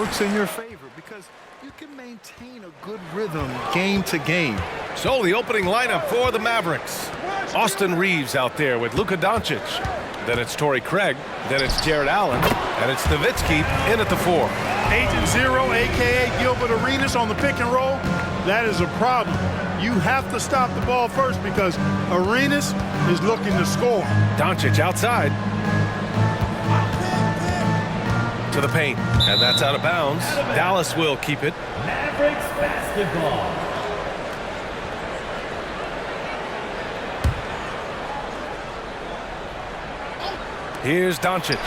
works in your favor because you can maintain a good rhythm game to game. So the opening lineup for the Mavericks. Austin Reeves out there with Luka Doncic. Then it's Torrey Craig. Then it's Jared Allen. And it's Nowitzki in at the 4. Agent Zero, a.k.a. Gilbert Arenas on the pick and roll. That is a problem. You have to stop the ball first because Arenas is looking to score. Doncic outside. To the paint. And that's out of bounds. Dallas will keep it. Mavericks basketball. Here's Doncic.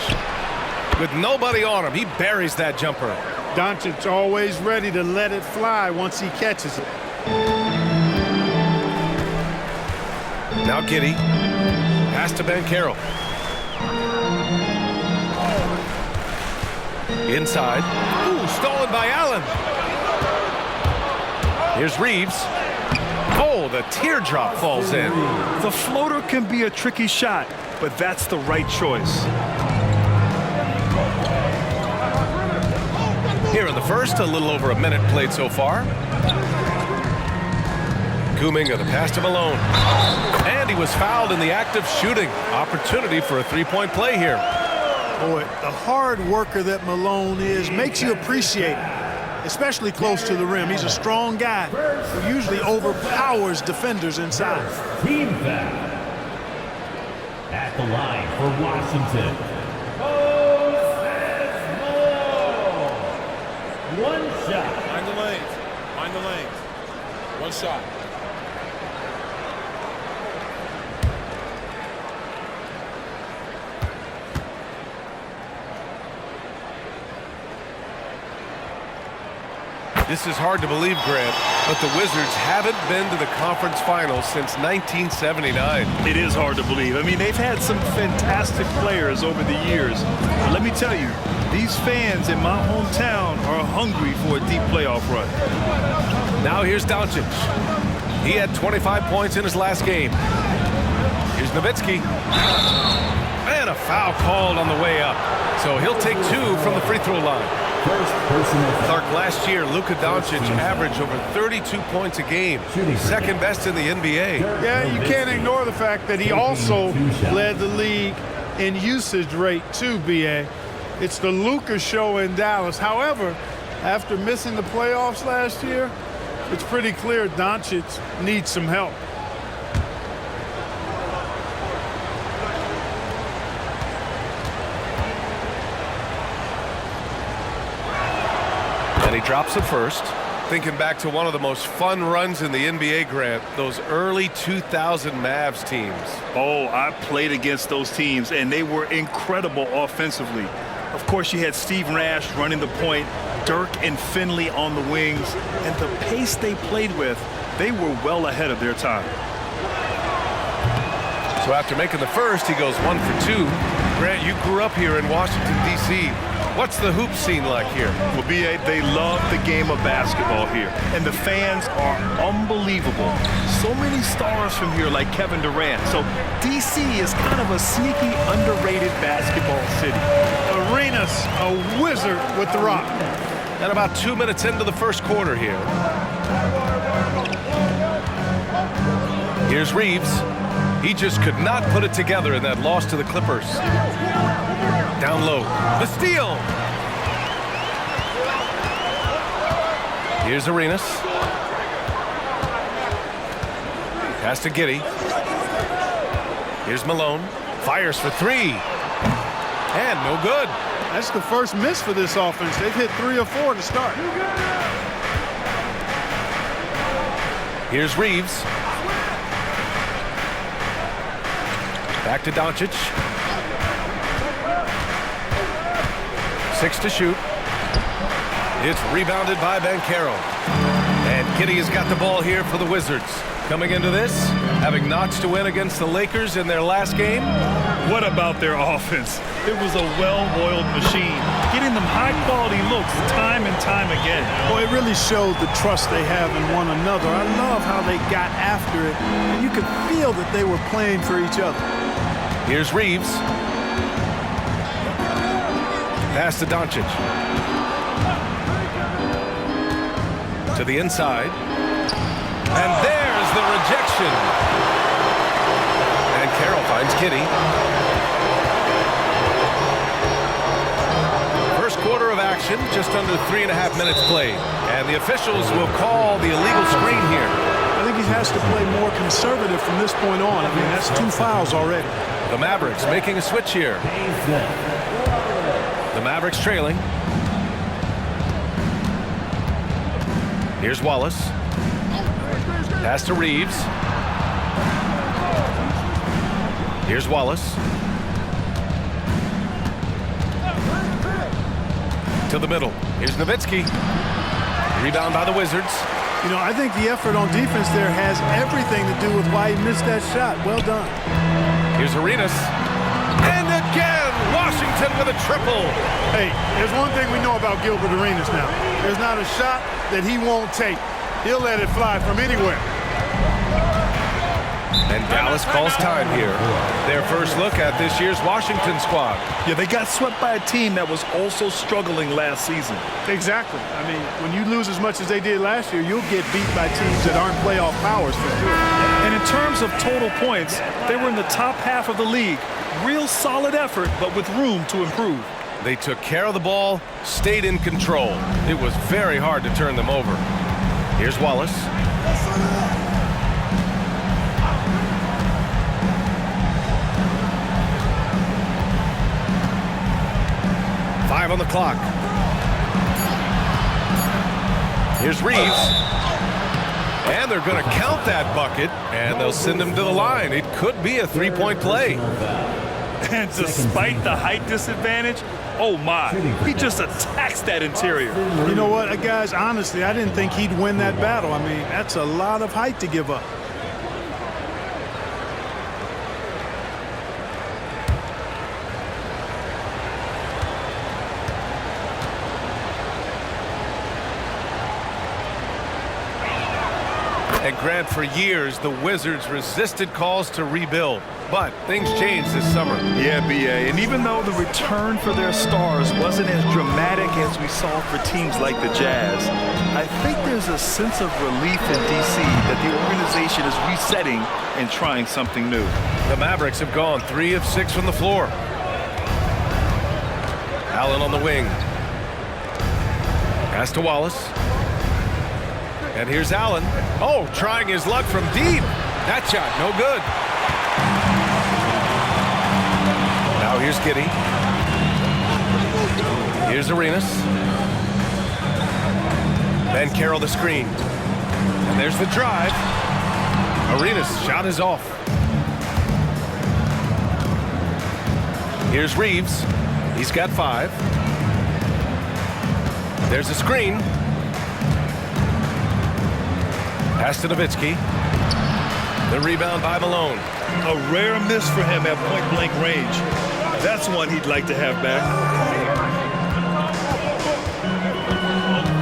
With nobody on him, he buries that jumper. Doncic always ready to let it fly once he catches it. Now Giddey. Pass to Banchero. Inside. Ooh, stolen by Allen. Here's Reeves. Oh, the teardrop falls in. The floater can be a tricky shot, but that's the right choice. Here in the first, a little over a minute played so far. Kuminga, the pass to Malone. And he was fouled in the act of shooting. Opportunity for a three-point play here. Boy, the hard worker that Malone is makes you appreciate it, especially close to the rim. He's a strong guy who usually overpowers defenders inside. Team foul. At the line for Washington. One shot. Mind the lanes. Mind the lanes. One shot. This is hard to believe, Grant, but the Wizards haven't been to the conference finals since 1979. It is hard to believe. I mean, they've had some fantastic players over the years. But let me tell you, these fans in my hometown are hungry for a deep playoff run. Now here's Doncic. He had 25 points in his last game. Here's Nowitzki. And a foul called on the way up. So he'll take 2 from the free throw line. Clark, last year, Luka Doncic averaged over 32 points a game, second best in the NBA. Yeah, you can't ignore the fact that he also led the league in usage rate too, B.A. It's the Luka show in Dallas. However, after missing the playoffs last year, it's pretty clear Doncic needs some help. And he drops it first. Thinking back to one of the most fun runs in the NBA, Grant, those early 2000 Mavs teams. Oh, I played against those teams, and they were incredible offensively. Of course, you had Steve Nash running the point, Dirk and Finley on the wings, and the pace they played with, they were well ahead of their time. So after making the first, he goes 1 for 2. Grant, you grew up here in Washington, D.C. What's the hoop scene like here? Well, B.A., they love the game of basketball here, and the fans are unbelievable. So many stars from here, like Kevin Durant. So D.C. is kind of a sneaky, underrated basketball city. Arenas, a wizard with the rock. And about 2 minutes into the first quarter here. Here's Reeves. He just could not put it together in that loss to the Clippers. Down low. The steal. Here's Arenas. Pass to Giddey. Here's Malone. Fires for 3. And no good. That's the first miss for this offense. They've hit 3 or 4 to start. Here's Reeves. Back to Doncic. 6 to shoot. It's rebounded by Banchero. And Giddey has got the ball here for the Wizards. Coming into this, having notched a win against the Lakers in their last game. What about their offense? It was a well-oiled machine, getting them high-quality looks time and time again. Boy, it really showed the trust they have in one another. I love how they got after it, and you could feel that they were playing for each other. Here's Reeves. Pass to Doncic. To the inside. And there's the rejection. And Carroll finds Kitty. First quarter of action, just under 3.5 minutes played. And the officials will call the illegal screen here. I think he has to play more conservative from this point on. I mean, that's 2 fouls already. The Mavericks making a switch here. The Mavericks trailing. Here's Wallace. Pass to Reeves. Here's Wallace. To the middle. Here's Nowitzki. Rebound by the Wizards. You know, I think the effort on defense there has everything to do with why he missed that shot. Well done. Here's Arenas. And again, Washington with a triple. Hey, there's one thing we know about Gilbert Arenas now. There's not a shot that he won't take. He'll let it fly from anywhere. And Dallas calls time here. Their first look at this year's Washington squad. Yeah, they got swept by a team that was also struggling last season. Exactly. I mean, when you lose as much as they did last year, you'll get beat by teams that aren't playoff powers for sure. And in terms of total points, they were in the top half of the league. Real solid effort, but with room to improve. They took care of the ball, stayed in control. It was very hard to turn them over. Here's Wallace. On the clock. Here's Reeves. And they're going to count that bucket, and they'll send him to the line. It could be a three-point play. And despite the height disadvantage, oh my, he just attacks that interior. You know what, guys, honestly, I didn't think he'd win that battle. I mean, that's a lot of height to give up. And Grant, for years, the Wizards resisted calls to rebuild. But things changed this summer. Yeah, B.A. And even though the return for their stars wasn't as dramatic as we saw for teams like the Jazz, I think there's a sense of relief in D.C. that the organization is resetting and trying something new. The Mavericks have gone 3 of 6 from the floor. Allen on the wing. Pass to Wallace. And here's Allen. Oh, trying his luck from deep. That shot, no good. Now here's Giddey. Here's Arenas. Then Carroll the screen. And there's the drive. Arenas' shot is off. Here's Reeves. He's got 5. There's a screen. Pass to Nowitzki. The rebound by Malone. A rare miss for him at point-blank range. That's one he'd like to have back.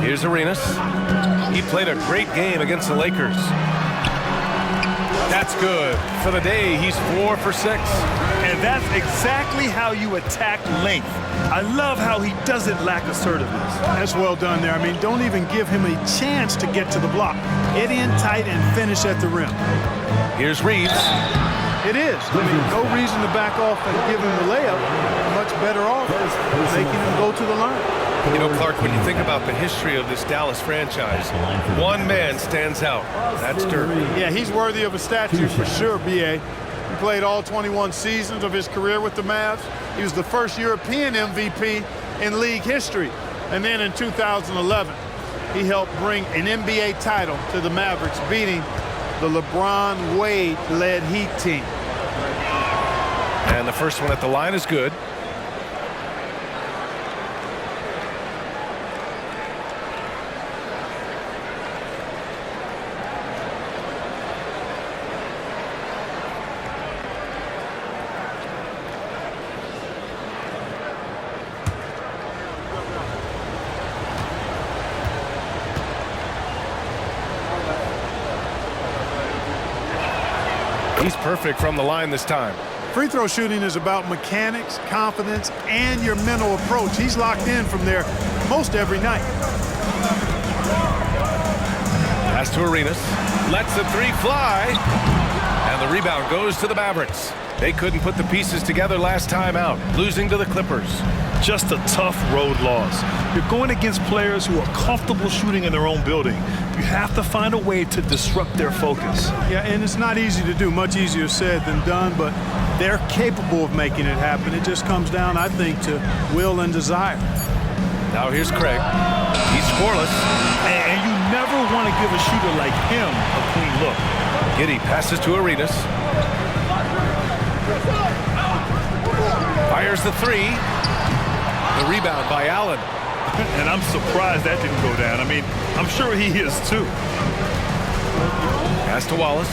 Here's Arenas. He played a great game against the Lakers. That's good. For the day, he's 4 for 6. And that's exactly how you attack length. I love how he doesn't lack assertiveness. That's well done there. I mean, don't even give him a chance to get to the block. Get in tight and finish at the rim. Here's Reeves. It is. I mean, no reason to back off and give him the layup. Much better off making him go to the line. You know, Clark, when you think about the history of this Dallas franchise, one man stands out. That's Dirk. Yeah, he's worthy of a statue for sure, B.A. He played all 21 seasons of his career with the Mavs. He was the first European MVP in league history. And then in 2011, he helped bring an NBA title to the Mavericks, beating the LeBron Wade-led Heat team. And the first one at the line is good. He's perfect from the line this time. Free throw shooting is about mechanics, confidence, and your mental approach. He's locked in from there most every night. Pass to Arenas. Lets the three fly. And the rebound goes to the Mavericks. They couldn't put the pieces together last time out, losing to the Clippers. Just a tough road loss. You're going against players who are comfortable shooting in their own building. You have to find a way to disrupt their focus. Yeah, and it's not easy to do. Much easier said than done, but they're capable of making it happen. It just comes down, I think, to will and desire. Now here's Craig. He's scoreless. And you never want to give a shooter like him a clean look. Giddey passes to Arenas. Fires the three. The rebound by Allen. And I'm surprised that didn't go down. I mean, I'm sure he is too. Pass to Wallace.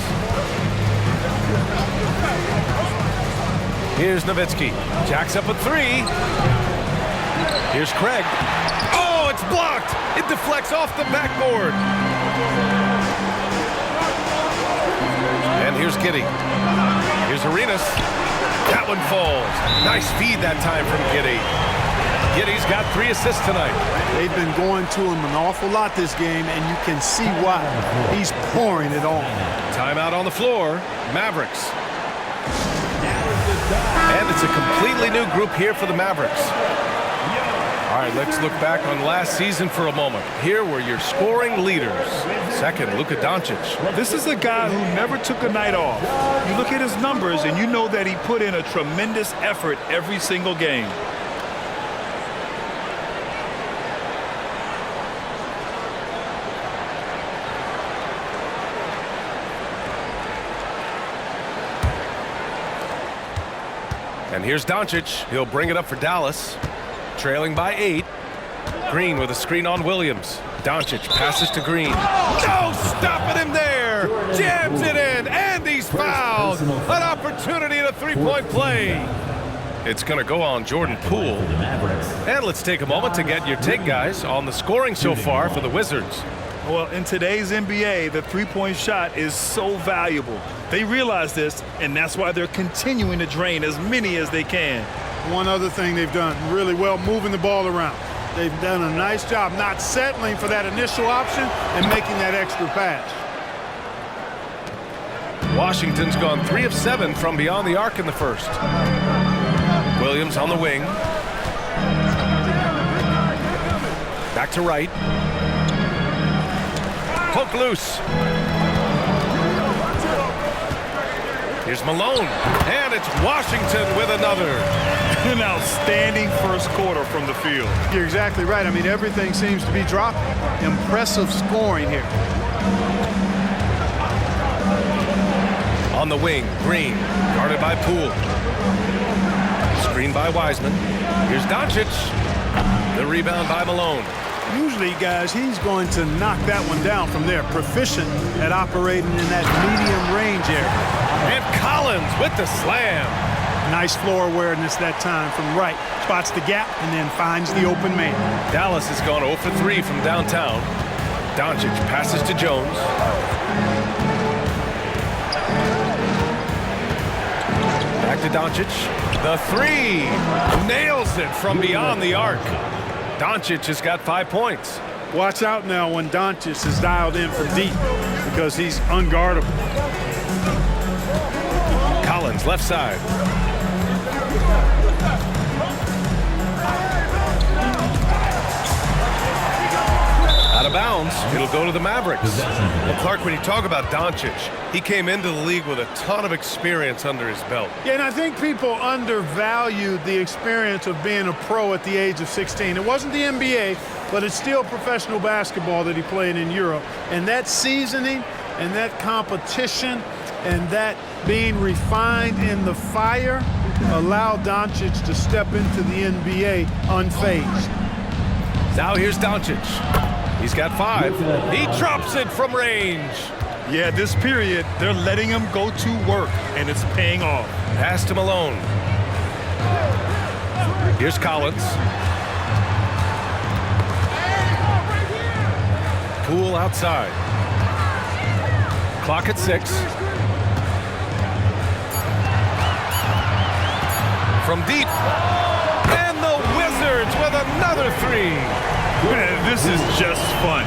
Here's Nowitzki. Jacks up a three. Here's Craig. Oh, it's blocked. It deflects off the backboard. And here's Giddey. Here's Arenas. That one falls. Nice feed that time from Giddey. Giddey's got 3 assists tonight. They've been going to him an awful lot this game, and you can see why. He's pouring it on. Timeout on the floor. Mavericks. And it's a completely new group here for the Mavericks. All right, let's look back on last season for a moment. Here were your scoring leaders. Second, Luka Doncic. This is a guy who never took a night off. You look at his numbers, and you know that he put in a tremendous effort every single game. And here's Doncic. He'll bring it up for Dallas. Trailing by 8. Green with a screen on Williams. Doncic passes to Green. No, stopping him there. Jams it in, and he's fouled. An opportunity in a three-point play. It's going to go on Jordan Poole. And let's take a moment to get your take, guys, on the scoring so far for the Wizards. Well, in today's NBA, the three-point shot is so valuable. They realize this, and that's why they're continuing to drain as many as they can. One other thing they've done really well, moving the ball around. They've done a nice job not settling for that initial option and making that extra pass. Washington's gone 3 of 7 from beyond the arc in the first. Williams on the wing. Back to right. Poke loose. Here's Malone. And it's Washington with another. An outstanding first quarter from the field. You're exactly right. I mean, everything seems to be dropping. Impressive scoring here. On the wing, Green. Guarded by Poole. Screen by Wiseman. Here's Doncic. The rebound by Malone. Usually, guys, he's going to knock that one down from there. Proficient at operating in that medium range area. And Collins with the slam. Nice floor awareness that time from right. Spots the gap and then finds the open man. Dallas has gone 0 for 3 from downtown. Doncic passes to Jones. Back to Doncic. The three. Nails it from beyond the arc. Doncic has got 5 points. Watch out now when Doncic is dialed in from deep because he's unguardable. Collins left side. Out of bounds. It'll go to the Mavericks. Well, Clark, when you talk about Doncic, he came into the league with a ton of experience under his belt. Yeah, and I think people undervalued the experience of being a pro at the age of 16. It wasn't the NBA, but it's still professional basketball that he played in Europe. And that seasoning and that competition and that being refined in the fire allowed Doncic to step into the NBA unfazed. Now here's Doncic. He's got 5. He drops it from range. Yeah, this period, they're letting him go to work, and it's paying off. Pass to Malone. Here's Collins. Poole outside. Clock at 6. From deep. And the Wizards with another 3. Man, this is just fun.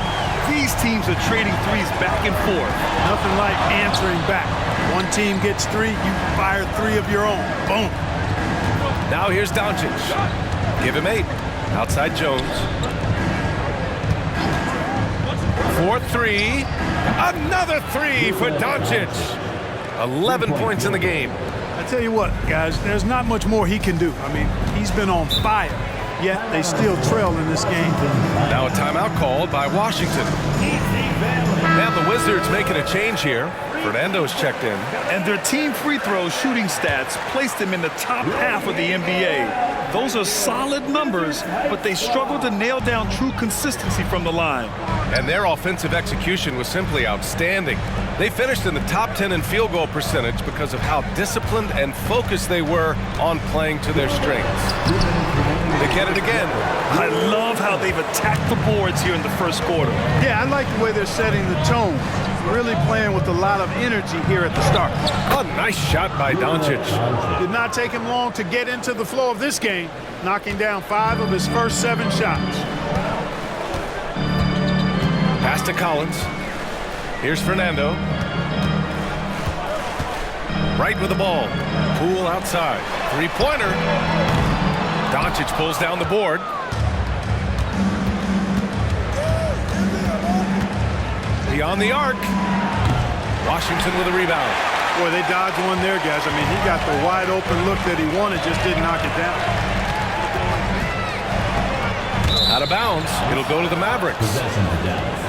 These teams are trading threes back and forth. Nothing like answering back. One team gets 3, you fire 3 of your own. Boom. Now here's Doncic. Give him 8. Outside Jones. 4-3. Another 3 for Doncic. 11 points in the game. I tell you what, guys, there's not much more he can do. I mean, he's been on fire, yet they still trail in this game. Now a timeout called by Washington. And the Wizards making a change here. Fernando's checked in. And their team free throw shooting stats placed them in the top half of the NBA. Those are solid numbers, but they struggle to nail down true consistency from the line. And their offensive execution was simply outstanding. They finished in the top 10 in field goal percentage because of how disciplined and focused they were on playing to their strengths. They get it again. I love how they've attacked the boards here in the first quarter. Yeah, I like the way they're setting the tone. Really playing with a lot of energy here at the start. A nice shot by Doncic. Did not take him long to get into the flow of this game, knocking down 5 of his first 7 shots. Pass to Collins. Here's Fernando. Right with the ball. Poole outside. 3-pointer. Doncic pulls down the board. Beyond the arc. Washington with a rebound. Boy, they dodged one there, guys. I mean, he got the wide open look that he wanted, just didn't knock it down. Out of bounds. It'll go to the Mavericks. Possession to Dallas.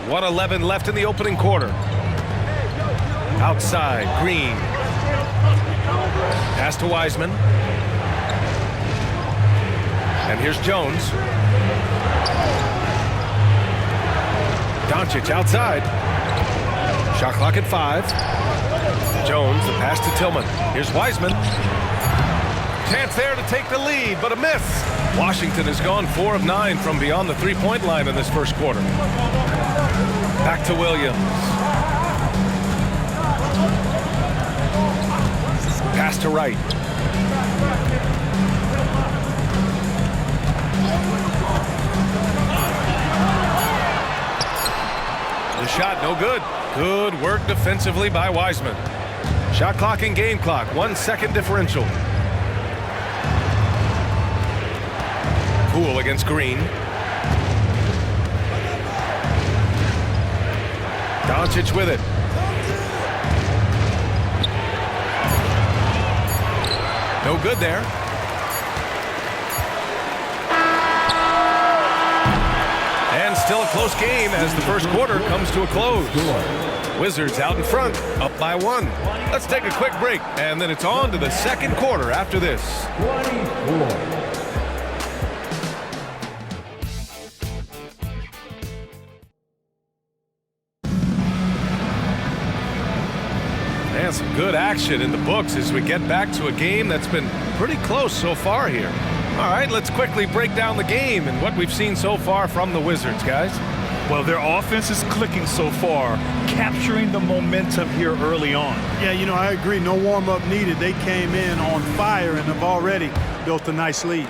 .11 left in the opening quarter. Outside, Green. Pass to Wiseman. And here's Jones. Doncic outside. Shot clock at 5. Jones, the pass to Tillman. Here's Wiseman. Chance there to take the lead, but a miss. Washington has gone 4 of 9 from beyond the three-point line in this first quarter. Back to Williams. Pass to Wright. The shot no good. Good work defensively by Wiseman. Shot clock and game clock. 1 second differential. Poole against Green. Doncic with it. No good there. And still a close game as the first quarter comes to a close. Wizards out in front, up by 1. Let's take a quick break, and then it's on to the second quarter after this. 24. And some good action in the books as we get back to a game that's been pretty close so far here. All right, let's quickly break down the game and what we've seen so far from the Wizards, guys. Well, their offense is clicking so far, capturing the momentum here early on. Yeah, you know, I agree. No warm-up needed. They came in on fire and have already built a nice lead.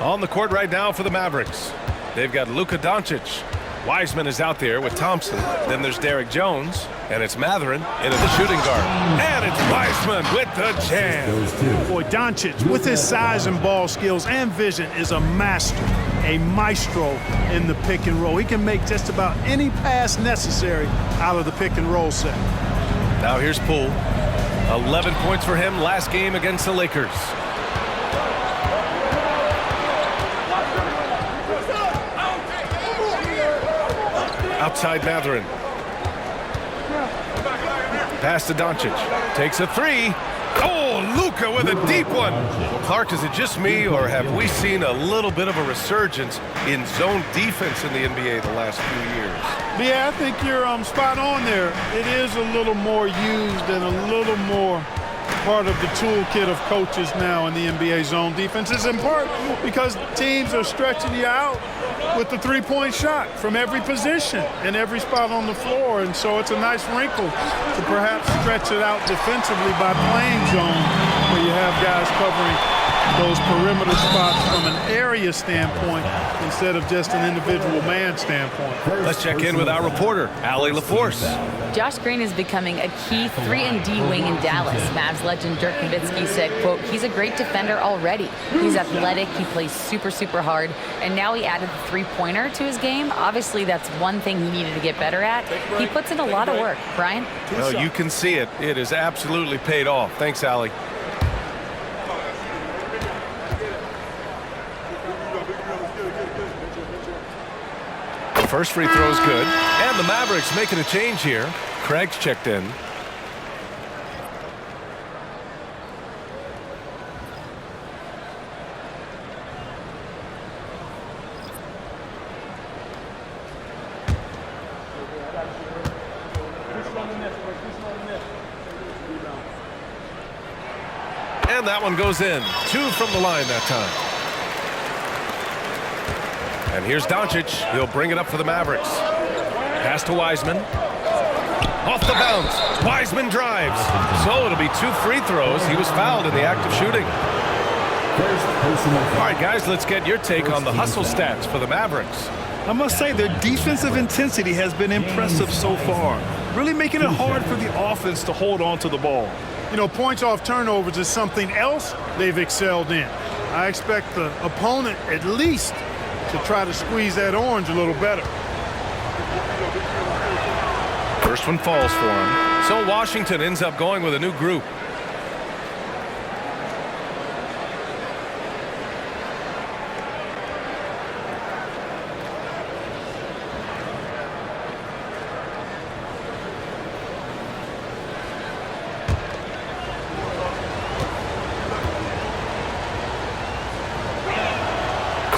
On the court right now for the Mavericks. They've got Luka Doncic. Wiseman is out there with Thompson. Then there's Derek Jones. And it's Mathurin into the shooting guard. And it's Wiseman with the jam. Boy, Doncic, with his size and ball skills and vision, is a master, a maestro in the pick and roll. He can make just about any pass necessary out of the pick and roll set. Now here's Poole. 11 points for him last game against the Lakers. Outside Mathurin. Pass to Doncic. Takes a 3. Oh, Luka with a deep one. Clark, is it just me, or have we seen a little bit of a resurgence in zone defense in the NBA the last few years? Yeah, I think you're spot on there. It is a little more used and a little more part of the toolkit of coaches now in the NBA zone defense. It's in part because teams are stretching you out, with the three-point shot from every position and every spot on the floor. And so it's a nice wrinkle to perhaps stretch it out defensively by playing zone, where you have guys covering those perimeter spots from an area standpoint instead of just an individual man standpoint. Let's check in with our reporter, Allie LaForce. Josh Green is becoming a key 3-and-D wing in Dallas. Mavs legend Dirk Nowitzki said, quote, "He's a great defender already. He's athletic, he plays super, super hard, and now he added the three-pointer to his game. Obviously, that's one thing he needed to get better at. He puts in a lot of work." Brian? Well, you can see it. It is absolutely paid off. Thanks, Allie. First free throw is good. And the Mavericks making a change here. Craig's checked in. And that one goes in. 2 from the line that time. And here's Doncic. He'll bring it up for the Mavericks. Pass to Wiseman. Off the bounce. Wiseman drives. So it'll be 2 free throws. He was fouled in the act of shooting. All right, guys, let's get your take on the hustle stats for the Mavericks. I must say their defensive intensity has been impressive so far, really making it hard for the offense to hold on to the ball. You know, points off turnovers is something else they've excelled in. I expect the opponent at least to try to squeeze that orange a little better. First one falls for him. So Washington ends up going with a new group.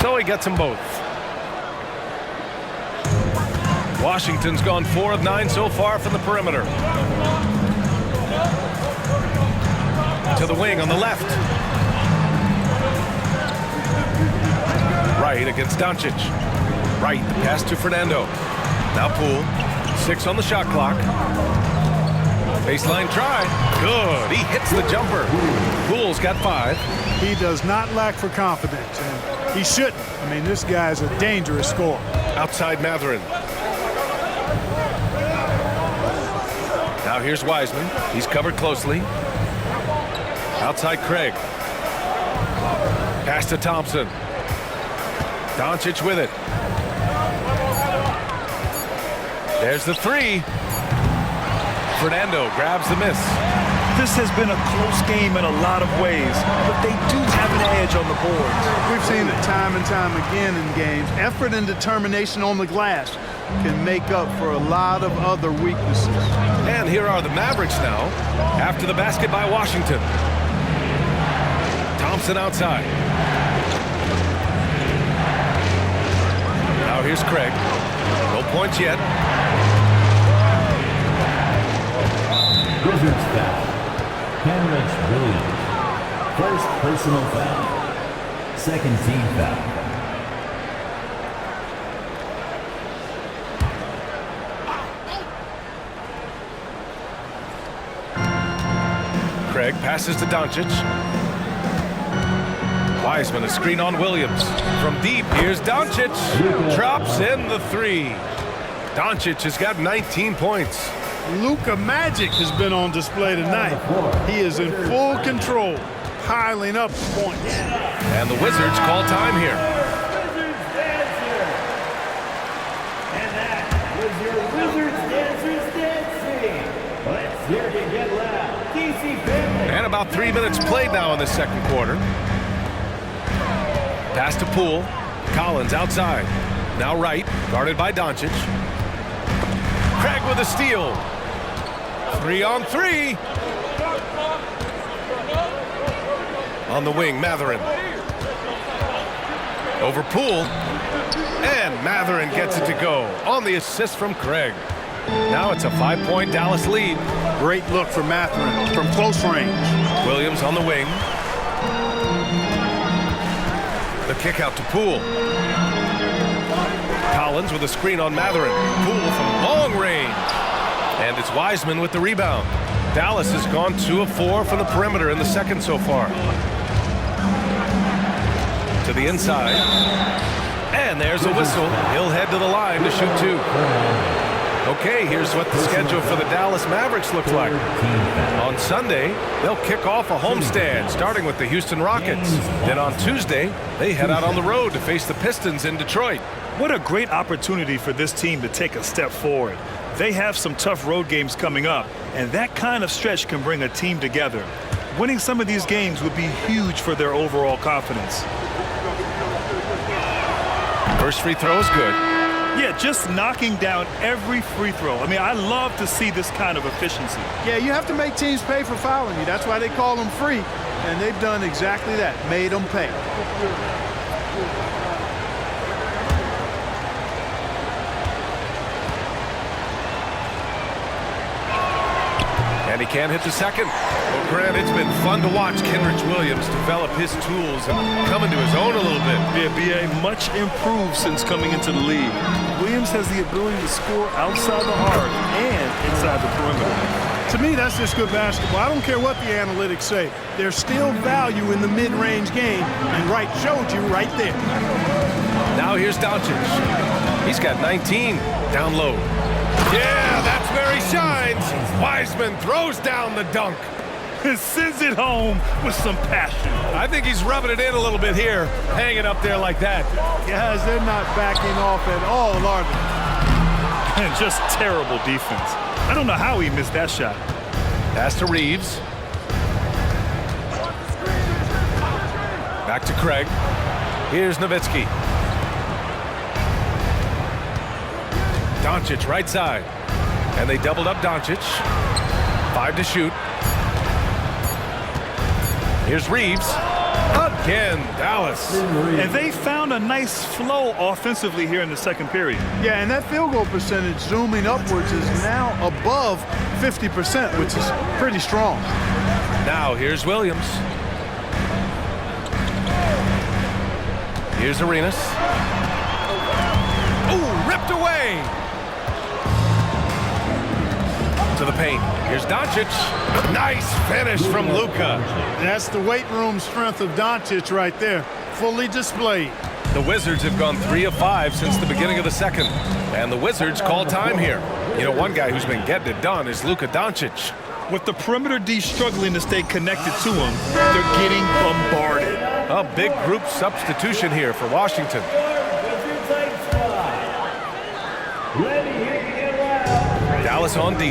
So he gets them both. Washington's gone 4 of 9 so far from the perimeter. To the wing on the left. Right against Doncic. Right, the pass to Fernando. Now Poole. 6 on the shot clock. Baseline try. Good. He hits the jumper. Poole's got 5. He does not lack for confidence, and he shouldn't. I mean, this guy's a dangerous scorer. Outside Matherin. Now here's Wiseman. He's covered closely. Outside Craig. Pass to Thompson. Doncic with it. There's the 3. Fernando grabs the miss. This has been a close game in a lot of ways, but they do have an edge on the boards. We've seen it time and time again in games. Effort and determination on the glass can make up for a lot of other weaknesses. And here are the Mavericks now after the basket by Washington. Thompson outside. Now here's Craig. No points yet. Wizards foul. Henrich Williams. First personal foul. Second team foul. Craig passes to Doncic. Wiseman a screen on Williams. From deep, here's Doncic. Drops in the 3. Doncic has got 19 points. Luka magic has been on display tonight. He is in full control, piling up points. And the Wizards call time here. And that was your Wizards Dancers dancing. Let's hear you get loud. DC family. And about 3 minutes played now in the second quarter. Pass to Poole. Collins outside. Now right, guarded by Doncic. Craig with a steal. 3 on 3. On the wing, Matherin. Over Poole. And Matherin gets it to go on the assist from Craig. Now it's a 5-point Dallas lead. Great look for Matherin from close range. Williams on the wing. The kick out to Poole. Collins with a screen on Matherin. Poole from long range. And it's Wiseman with the rebound. Dallas has gone 2 of 4 from the perimeter in the second so far. To the inside. And there's a whistle. He'll head to the line to shoot 2. Okay, here's what the schedule for the Dallas Mavericks looks like. On Sunday, they'll kick off a homestand, starting with the Houston Rockets. Then on Tuesday, they head out on the road to face the Pistons in Detroit. What a great opportunity for this team to take a step forward. They have some tough road games coming up, and that kind of stretch can bring a team together. Winning some of these games would be huge for their overall confidence. First free throw is good. Yeah, just knocking down every free throw. I mean, I love to see this kind of efficiency. Yeah, you have to make teams pay for fouling you. That's why they call them free. And they've done exactly that, made them pay. And he can't hit the second. Well, Grant, it's been fun to watch Kenrich Williams develop his tools and come into his own a little bit. Yeah, B.A. much improved since coming into the league. Williams has the ability to score outside the arc and inside the perimeter. To me, that's just good basketball. I don't care what the analytics say. There's still value in the mid-range game, and Wright showed you right there. Now here's Doncic. He's got 19 down low. Yeah, that's where he shines. Wiseman throws down the dunk. And sends it home with some passion. I think he's rubbing it in a little bit here, hanging up there like that. Guys, they're not backing off at all, are they? And just terrible defense. I don't know how he missed that shot. Pass to Reeves. Back to Craig. Here's Nowitzki. Doncic right side. And they doubled up Doncic. 5 to shoot. Here's Reeves. Again, Dallas. And they found a nice flow offensively here in the second period. Yeah, and that field goal percentage zooming upwards is now above 50%, which is pretty strong. Now here's Williams. Here's Arenas. Ooh, ripped away. To the paint. Here's Doncic. Nice finish from Luka. That's the weight room strength of Doncic right there, fully displayed. The Wizards have gone 3 of 5 since the beginning of the second. And the Wizards call time here. You know, one guy who's been getting it done is Luka Doncic. With the perimeter D struggling to stay connected to him, they're getting bombarded. A big group substitution here for Washington. Dallas on D.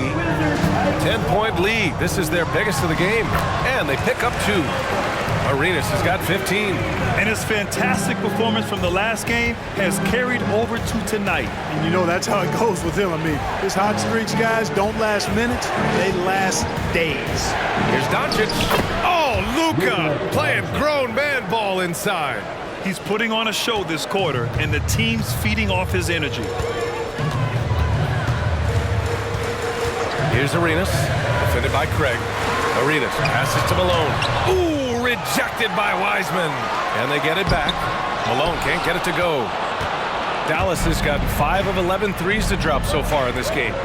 10-point lead. This is their biggest of the game. And they pick up 2. Arenas has got 15. And his fantastic performance from the last game has carried over to tonight. And you know that's how it goes with him. I mean, his hot streaks, guys, don't last minutes. They last days. Here's Doncic. Oh, Luka playing grown man ball inside. He's putting on a show this quarter, and the team's feeding off his energy. Here's Arenas, defended by Craig. Arenas passes to Malone. Ooh, rejected by Wiseman. And they get it back. Malone can't get it to go. Dallas has gotten 5 of 11 threes to drop so far in this game.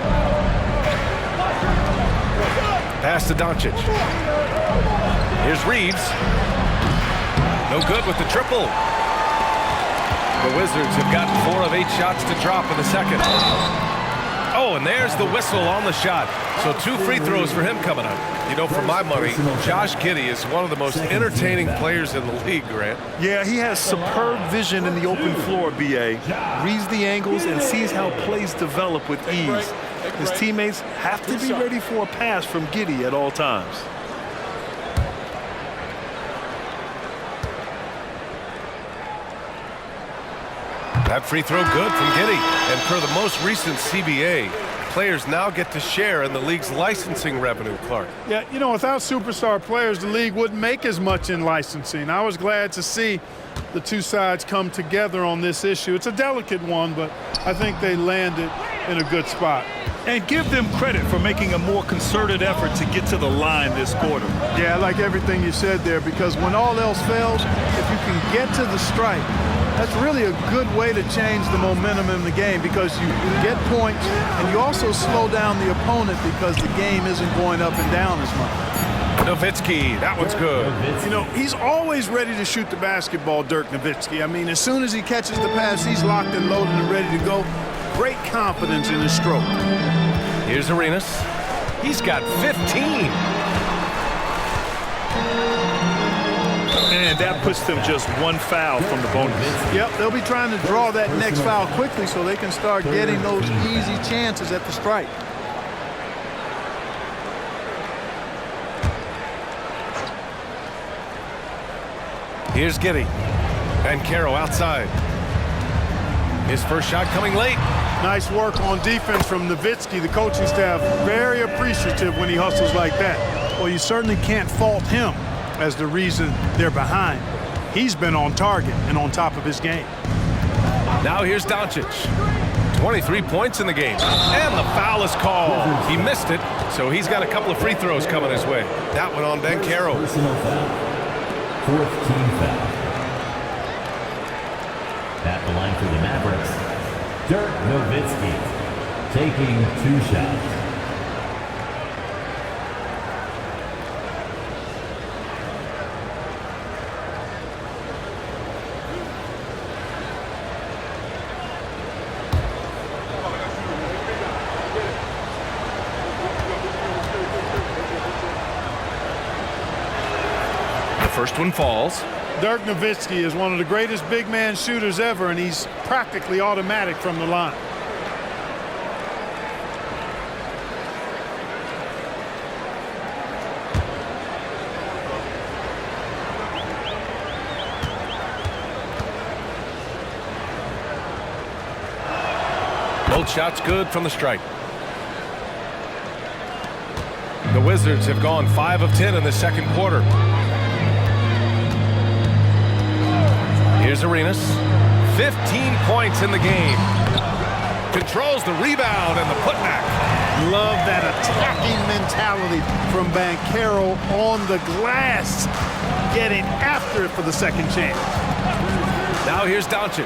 Pass to Doncic. Here's Reeves. No good with the triple. The Wizards have gotten 4 of 8 shots to drop in the second. Oh, and there's the whistle on the shot. So 2 free throws for him coming up. You know, for my money, Josh Giddey is one of the most entertaining players in the league, Grant. Yeah, he has superb vision in the open floor, B.A. Reads the angles and sees how plays develop with ease. His teammates have to be ready for a pass from Giddey at all times. That free throw good from Giddey. And per the most recent CBA, players now get to share in the league's licensing revenue, Clark. Yeah, you know, without superstar players, the league wouldn't make as much in licensing. I was glad to see the two sides come together on this issue. It's a delicate one, but I think they landed in a good spot. And give them credit for making a more concerted effort to get to the line this quarter. Yeah, I like everything you said there, because when all else fails, if you can get to the stripe, That's really a good way to change the momentum in the game because you get points and you also slow down the opponent because the game isn't going up and down as much. Nowitzki, that one's good. You know, he's always ready to shoot the basketball, Dirk Nowitzki. I mean, as soon as he catches the pass, he's locked and loaded and ready to go. Great confidence in his stroke. Here's Arenas. He's got 15. And that puts them just one foul from the bonus. Yep, they'll be trying to draw that next foul quickly so they can start getting those easy chances at the strike. Here's Giddey. And Caro outside. His first shot coming late. Nice work on defense from Nowitzki. The coaching staff very appreciative when he hustles like that. Well, you certainly can't fault him as the reason they're behind. He's been on target and on top of his game. Now here's Doncic. 23 points in the game. And the foul is called. He missed it, so he's got a couple of free throws coming his way. That one on Ben Caro. Personal foul. Fourth team foul. At the line for the Mavericks, Dirk Nowitzki taking 2 shots. First one falls. Dirk Nowitzki is one of the greatest big man shooters ever, and he's practically automatic from the line. Both shots good from the stripe. The Wizards have gone 5 of 10 in the second quarter. Here's Arenas. 15 points in the game. Controls the rebound and the putback. Love that attacking mentality from Banchero on the glass, getting after it for the second chance. Now here's Doncic.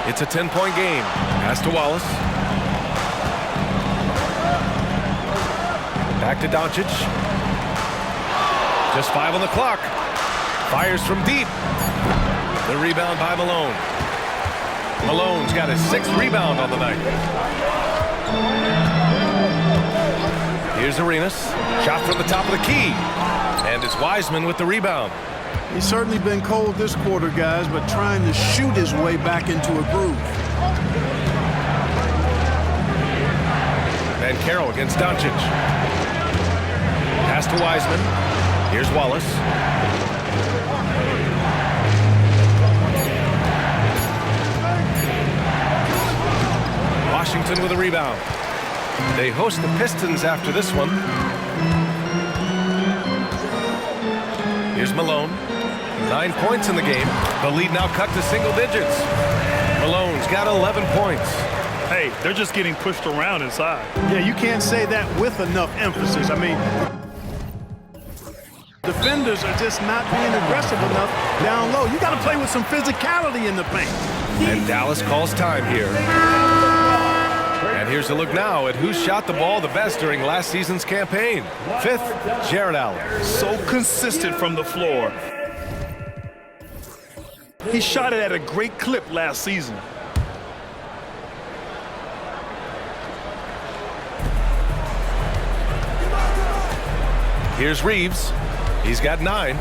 It's a 10-point game. Pass to Wallace. Back to Doncic. Just 5 on the clock. Fires from deep. The rebound by Malone. Malone's got his 6th rebound on the night. Here's Arenas. Shot from the top of the key. And it's Wiseman with the rebound. He's certainly been cold this quarter, guys, but trying to shoot his way back into a groove. And Caro against Doncic. Pass to Wiseman. Here's Wallace. Washington with a rebound. They host the Pistons after this one. Here's Malone. 9 points in the game. The lead now cut to single digits. Malone's got 11 points. Hey, they're just getting pushed around inside. Yeah, you can't say that with enough emphasis. I mean, defenders are just not being aggressive enough down low. You got to play with some physicality in the paint. And Dallas calls time here. And here's a look now at who shot the ball the best during last season's campaign. 5th, Jared Allen. So consistent from the floor. He shot it at a great clip last season. Here's Reeves. He's got 9.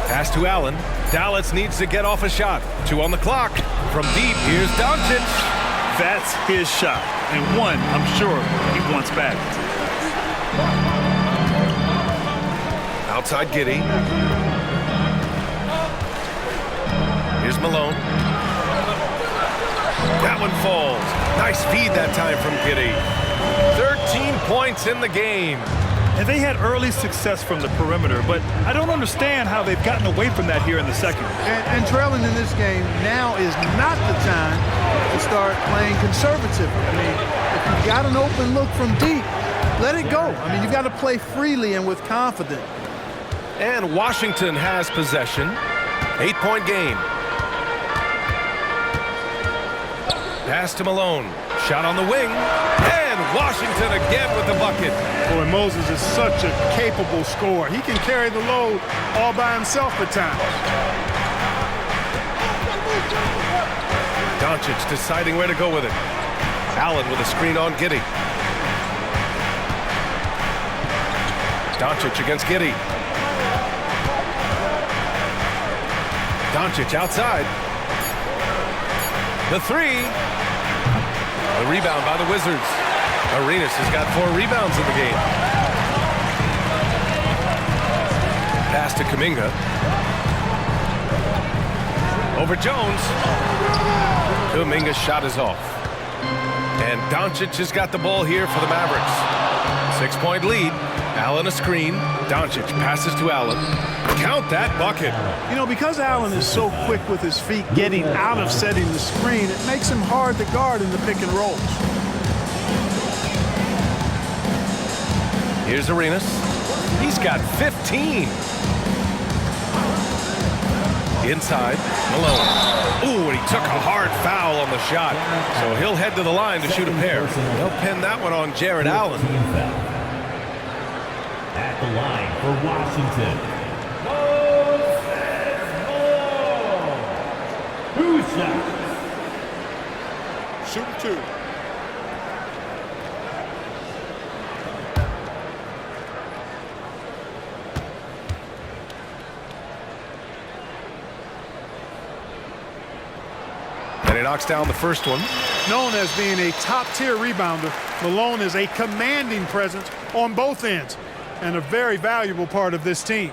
Pass to Allen. Dallas needs to get off a shot. 2 on the clock. From deep, here's Doncic. That's his shot. And one, I'm sure, he wants back. Outside Giddey. Here's Malone. That one falls. Nice feed that time from Giddey. 13 points in the game. And they had early success from the perimeter, but I don't understand how they've gotten away from that here in the second. And trailing in this game, now is not the time to start playing conservative. I mean, if you've got an open look from deep, let it go. I mean, you've got to play freely and with confidence. And Washington has possession. 8-point game. Pass to Malone. Shot on the wing. And Washington again with the bucket. Boy, Moses is such a capable scorer. He can carry the load all by himself at times. Doncic deciding where to go with it. Allen with a screen on Giddey. Doncic against Giddey. Doncic outside. The three. The rebound by the Wizards. Arenas has got 4 rebounds in the game. Pass to Kuminga. Over Jones. Kuminga's shot is off. And Doncic has got the ball here for the Mavericks. 6-point lead. Allen a screen. Doncic passes to Allen. Count that bucket. You know, because Allen is so quick with his feet getting out of setting the screen, it makes him hard to guard in the pick and rolls. Here's Arenas. He's got 15. Inside, Malone. Ooh, and he took a hard foul on the shot. So he'll head to the line to shoot a pair. They'll pin that one on Jared Allen. At the line for Washington, Moses Malone. 2 shots. Shooting 2. And he knocks down the first one. Known as being a top-tier rebounder, Malone is a commanding presence on both ends and a very valuable part of this team.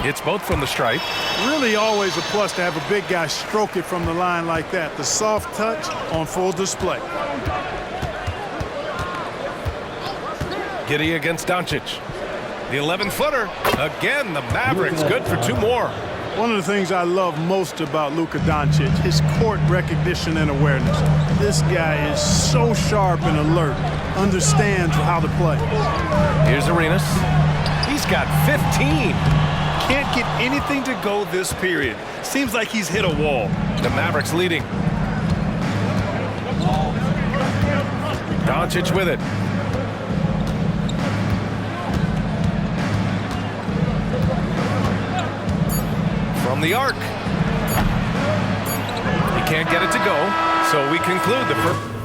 It's both from the stripe. Really always a plus to have a big guy stroke it from the line like that. The soft touch on full display. Giddey against Doncic. The 11-footer. Again, the Mavericks good for 2 more. One of the things I love most about Luka Doncic, his court recognition and awareness. This guy is so sharp and alert, understands how to play. Here's Arenas. He's got 15. Can't get anything to go this period. Seems like he's hit a wall. The Mavericks leading. Doncic with it. From the arc. He can't get it to go, so we conclude the first.